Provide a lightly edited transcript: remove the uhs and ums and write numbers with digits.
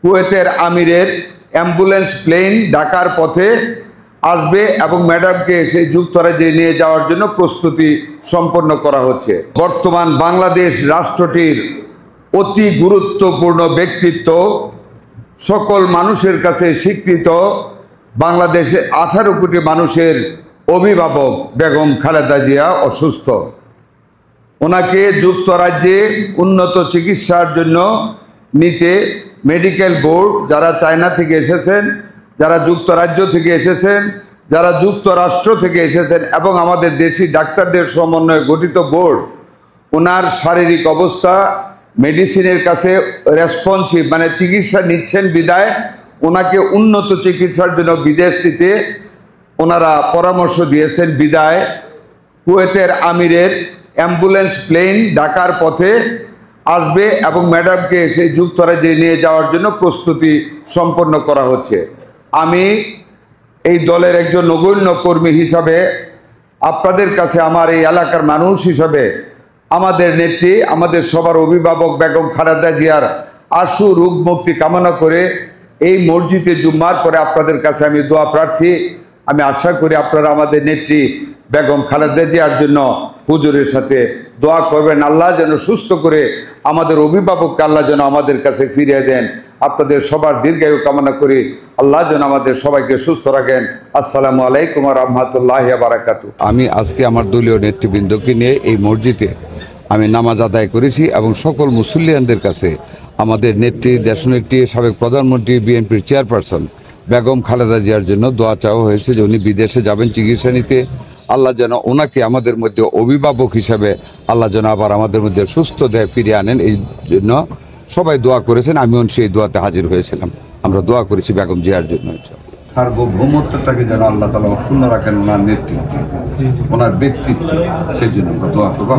কুয়েতের আমিরের ambulance plane ঢাকার পথে আসবে এবং ম্যাডামকে সেই যুক্তরাজ্যে নিয়ে যাওয়ার জন্য প্রস্তুতি সম্পন্ন করা হচ্ছে। বর্তমান বাংলাদেশ রাষ্ট্রটির অতি গুরুত্বপূর্ণ ব্যক্তিত্ব, সকল মানুষের কাছে স্বীকৃত, বাংলাদেশে 18 কোটি মানুষের অভিভাবক বেগম খালেদা জিয়া অসুস্থ। ওনাকে যুক্তরাজ্যে উন্নত চিকিৎসার জন্য নিতে মেডিকেল বোর্ড, যারা চায়না থেকে এসেছেন, যারা যুক্তরাজ্য থেকে এসেছেন, যারা যুক্তরাষ্ট্র থেকে এসেছেন এবং আমাদের দেশি ডাক্তারদের সমন্বয়ে গঠিত বোর্ড, ওনার শারীরিক অবস্থা মেডিসিনের কাছে রেসপন্সিভ, মানে চিকিৎসা নিচ্ছেন বিদায় ওনাকে উন্নত চিকিৎসার জন্য বিদেশ নিতে ওনারা পরামর্শ দিয়েছেন বিদায় কুয়েতের আমিরের অ্যাম্বুলেন্স প্লেন ঢাকার পথে আসবে এবং ম্যাডামকে সেই যুক্তরাজ্যে নিয়ে যাওয়ার জন্য প্রস্তুতি সম্পন্ন করা হচ্ছে। আমি এই দলের একজন নগণ্য কর্মী হিসাবে আপনাদের কাছে আমার এই এলাকার মানুষ হিসাবে আমাদের নেত্রী, আমাদের সবার অভিভাবক বেগম খালেদা জিয়ার আশু রোগ মুক্তি কামনা করে এই মসজিদে জুম্মার পরে আপনাদের কাছে আমি দোয়া প্রার্থী। আমি আশা করি আপনারা আমাদের নেত্রী বেগম খালেদা জিয়ার জন্য হুজুরের সাথে দোয়া করবেন, আল্লাহ যেন সুস্থ করে আমাদের অভিভাবককে আল্লাহ যেন আমাদের কাছে ফিরিয়ে দেন। আপনাদের সবার দীর্ঘায়ু কামনা করি, আল্লাহ যেন আমাদের সবাইকে সুস্থ রাখেন। আসসালামু আলাইকুম ওয়া রাহমাতুল্লাহি ওয়া বারাকাতুহু। আমি আজকে আমার দলীয় নেতৃবৃন্দকে নিয়ে এই মসজিদে আমি নামাজ আদায় করেছি এবং সকল মুসল্লিয়ানদের কাছে আমাদের নেত্রী, দেশনেত্রী, সাবেক প্রধানমন্ত্রী, বিএনপির চেয়ারপারসন বেগম খালেদা জিয়ার জন্য দোয়া চাওয়া হয়েছে যে উনি বিদেশে যাবেন চিকিৎসা নিতে। আল্লাহ যেন ওনাকে আমাদের মধ্যে অভিভাবক হিসাবে আল্লাহ যেন আবার আমাদের মধ্যে সুস্থ দেহে ফিরিয়ে আনেন, এই জন্য সবাই দোয়া করেছেন। আমিও সেই দোয়াতে হাজির হয়েছিলাম। আমরা দোয়া করেছি বেগম জিয়ার জন্য। সার্বভৌমত্বটাকে যেন আল্লাহ তাআলা অক্ষুণ্ণ রাখেন, ওনার নেতৃত্ব, ওনার ব্যক্তিত্ব, সেই জন্য দোয়া করবো।